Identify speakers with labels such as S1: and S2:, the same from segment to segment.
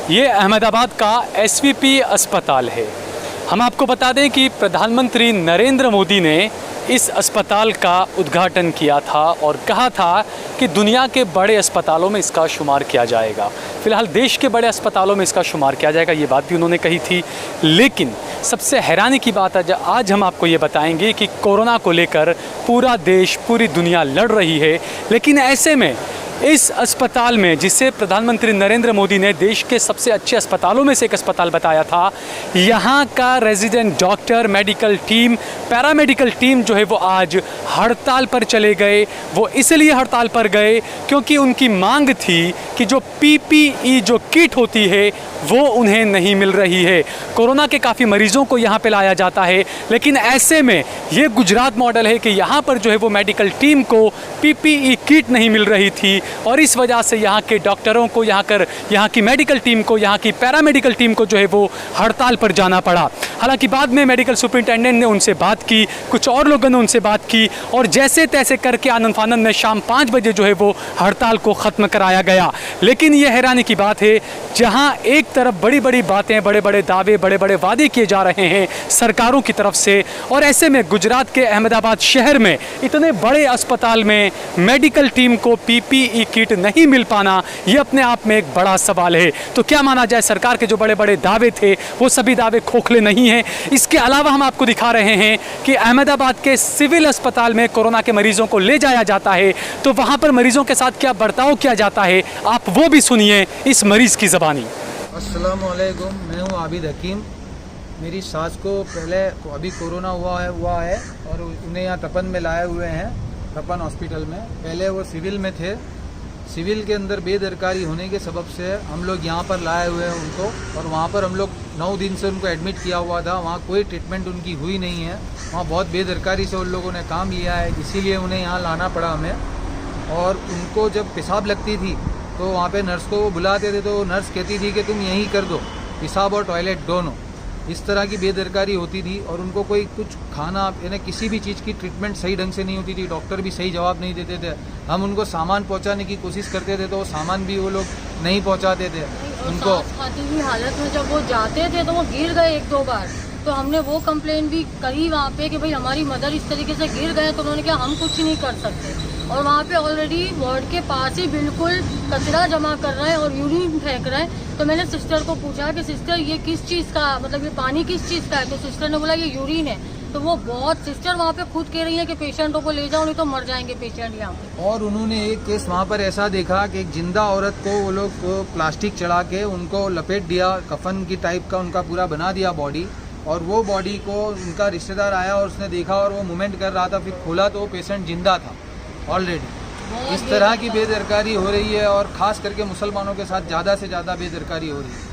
S1: ये अहमदाबाद का एसवीपी अस्पताल है। हम आपको बता दें कि प्रधानमंत्री नरेंद्र मोदी ने इस अस्पताल का उद्घाटन किया था और कहा था कि दुनिया के बड़े अस्पतालों में इसका शुमार किया जाएगा। फ़िलहाल देश के बड़े अस्पतालों में इसका शुमार किया जाएगा, ये बात भी उन्होंने कही थी। लेकिन सबसे हैरानी की बात है, आज हम आपको ये बताएंगे कि कोरोना को लेकर पूरा देश, पूरी दुनिया लड़ रही है, लेकिन ऐसे में इस अस्पताल में, जिसे प्रधानमंत्री नरेंद्र मोदी ने देश के सबसे अच्छे अस्पतालों में से एक अस्पताल बताया था, यहाँ का resident doctor, medical team, paramedical team जो है वो आज हड़ताल पर चले गए। वो इसलिए हड़ताल पर गए क्योंकि उनकी मांग थी कि जो पीपीई जो किट होती है वो उन्हें नहीं मिल रही है। कोरोना के काफ़ी मरीजों को यहाँ पे लाया जाता है, लेकिन ऐसे में ये गुजरात मॉडल है कि यहाँ पर जो है वो मेडिकल टीम को पीपीई किट नहीं मिल रही थी और इस वजह से यहाँ के डॉक्टरों को, यहाँ की मेडिकल टीम को, यहाँ की पैरामेडिकल टीम को जो है वो हड़ताल पर जाना पड़ा। हालांकि बाद में मेडिकल सुपरिटेंडेंट ने उनसे बात की, कुछ और लोगों ने उनसे बात की और जैसे तैसे करके आनंद फानंद में शाम 5 बजे जो है वो हड़ताल को ख़त्म कराया गया। लेकिन ये हैरानी की बात है, जहाँ एक तरफ बड़ी बड़ी बातें, बड़े बड़े दावे, बड़े बड़े वादे किए जा रहे हैं सरकारों की तरफ से, और ऐसे में गुजरात के अहमदाबाद शहर में इतने बड़े अस्पताल में मेडिकल टीम को पीपीई किट नहीं मिल पाना, ये अपने आप में एक बड़ा सवाल है। तो क्या माना जाए, सरकार के जो बड़े बड़े दावे थे वो सभी दावे खोखले नहीं हैं। इसके अलावा हम आपको दिखा रहे हैं कि अहमदाबाद के सिविल अस्पताल में कोरोना के मरीजों को ले जाया जाता है तो वहाँ पर मरीजों के साथ क्या बर्ताव किया जाता है, आप वो भी सुनिए इस मरीज की ज़बानी।
S2: अस्सलाम वालेकुम, मैं हूँ आबिद हकीम। मेरी सास को पहले अभी कोरोना हुआ है और उन्हें यहाँ तपन में लाए हुए हैं, तपन हॉस्पिटल में। पहले वो सिविल में थे, सिविल के अंदर बेदरकारी होने के सबब से हम लोग यहाँ पर लाए हुए हैं उनको, और वहाँ पर हम लोग 9 दिन से उनको एडमिट किया हुआ था। वहाँ कोई ट्रीटमेंट उनकी हुई नहीं है, वहाँ बहुत बेदरकारी से उन लोगों ने काम लिया है, इसीलिए उन्हें यहाँ लाना पड़ा हमें। और उनको जब पेशाब लगती थी तो वहाँ पे नर्स को वो बुलाते थे तो नर्स कहती थी कि तुम यहीं कर दो, पेशाब और टॉयलेट दोनों। इस तरह की बेदरकारी होती थी और उनको कोई कुछ खाना यानी किसी भी चीज़ की ट्रीटमेंट सही ढंग से नहीं होती थी, डॉक्टर भी सही जवाब नहीं देते थे। हम उनको सामान पहुंचाने की कोशिश करते थे तो वो सामान भी वो लोग नहीं पहुंचाते थे उनको।
S3: खाती हुई हालत में जब वो जाते थे तो वो गिर गए 1-2 बार, तो हमने वो कंप्लेंट भी करी वहाँ पे कि भाई हमारी मदर इस तरीके से गिर गए, तो उन्होंने कहा हम कुछ नहीं कर सकते। और वहाँ पे ऑलरेडी वार्ड के पास ही बिल्कुल कचरा जमा कर रहे हैं और यूरिन फेंक रहे हैं। तो मैंने सिस्टर को पूछा कि सिस्टर ये किस चीज़ का, मतलब ये पानी किस चीज़ का है, तो सिस्टर ने बोला ये यूरिन है। तो वो बहुत, सिस्टर वहाँ पे खुद कह रही है कि पेशेंटों को ले जाओ नहीं तो मर जाएंगे पेशेंट यहाँ पे।
S2: और उन्होंने एक केस वहाँ पर ऐसा देखा कि एक जिंदा औरत को वो लोग प्लास्टिक चढ़ा के उनको लपेट दिया, कफन की टाइप का उनका पूरा बना दिया बॉडी, और वो बॉडी को उनका रिश्तेदार आया और उसने देखा और वो मूवमेंट कर रहा था, फिर खोला तो वो पेशेंट जिंदा था ऑलरेडी। इस तरह की बेदरकारी हो रही है और ख़ास करके मुसलमानों के साथ ज़्यादा से ज़्यादा बेदरकारी हो रही है।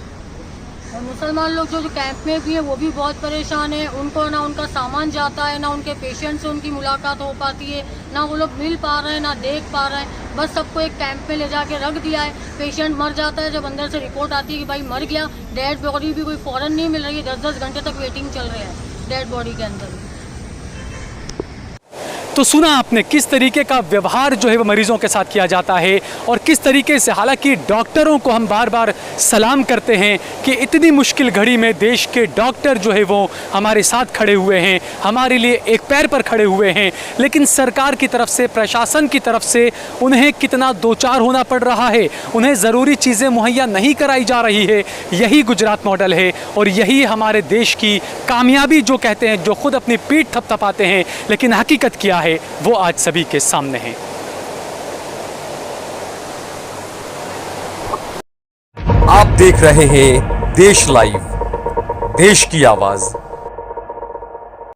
S3: और मुसलमान लोग जो कैंप में भी है वो भी बहुत परेशान है, उनको ना उनका सामान जाता है, ना उनके पेशेंट से उनकी मुलाकात हो पाती है, ना वो लोग मिल पा रहे हैं, ना देख पा रहे हैं। बस सबको एक कैंप में ले जाके रख दिया है। पेशेंट मर जाता है, जब अंदर से रिपोर्ट आती है कि भाई मर गया, डेड बॉडी भी कोई फ़ौरन नहीं मिल रही है, 10-10 घंटे तक वेटिंग चल रही है डेड बॉडी के अंदर।
S1: तो सुना आपने किस तरीके का व्यवहार जो है वो मरीजों के साथ किया जाता है और किस तरीके से, हालांकि डॉक्टरों को हम बार बार सलाम करते हैं कि इतनी मुश्किल घड़ी में देश के डॉक्टर जो है वो हमारे साथ खड़े हुए हैं, हमारे लिए एक पैर पर खड़े हुए हैं, लेकिन सरकार की तरफ से, प्रशासन की तरफ से उन्हें कितना दो चार होना पड़ रहा है, उन्हें ज़रूरी चीज़ें मुहैया नहीं कराई जा रही है। यही गुजरात मॉडल है और यही हमारे देश की कामयाबी जो कहते हैं, जो खुद अपनी पीठ थपथपाते हैं, लेकिन हकीकत क्या है वो आज सभी के सामने है।
S4: आप देख रहे हैं देश लाइव, देश की आवाज।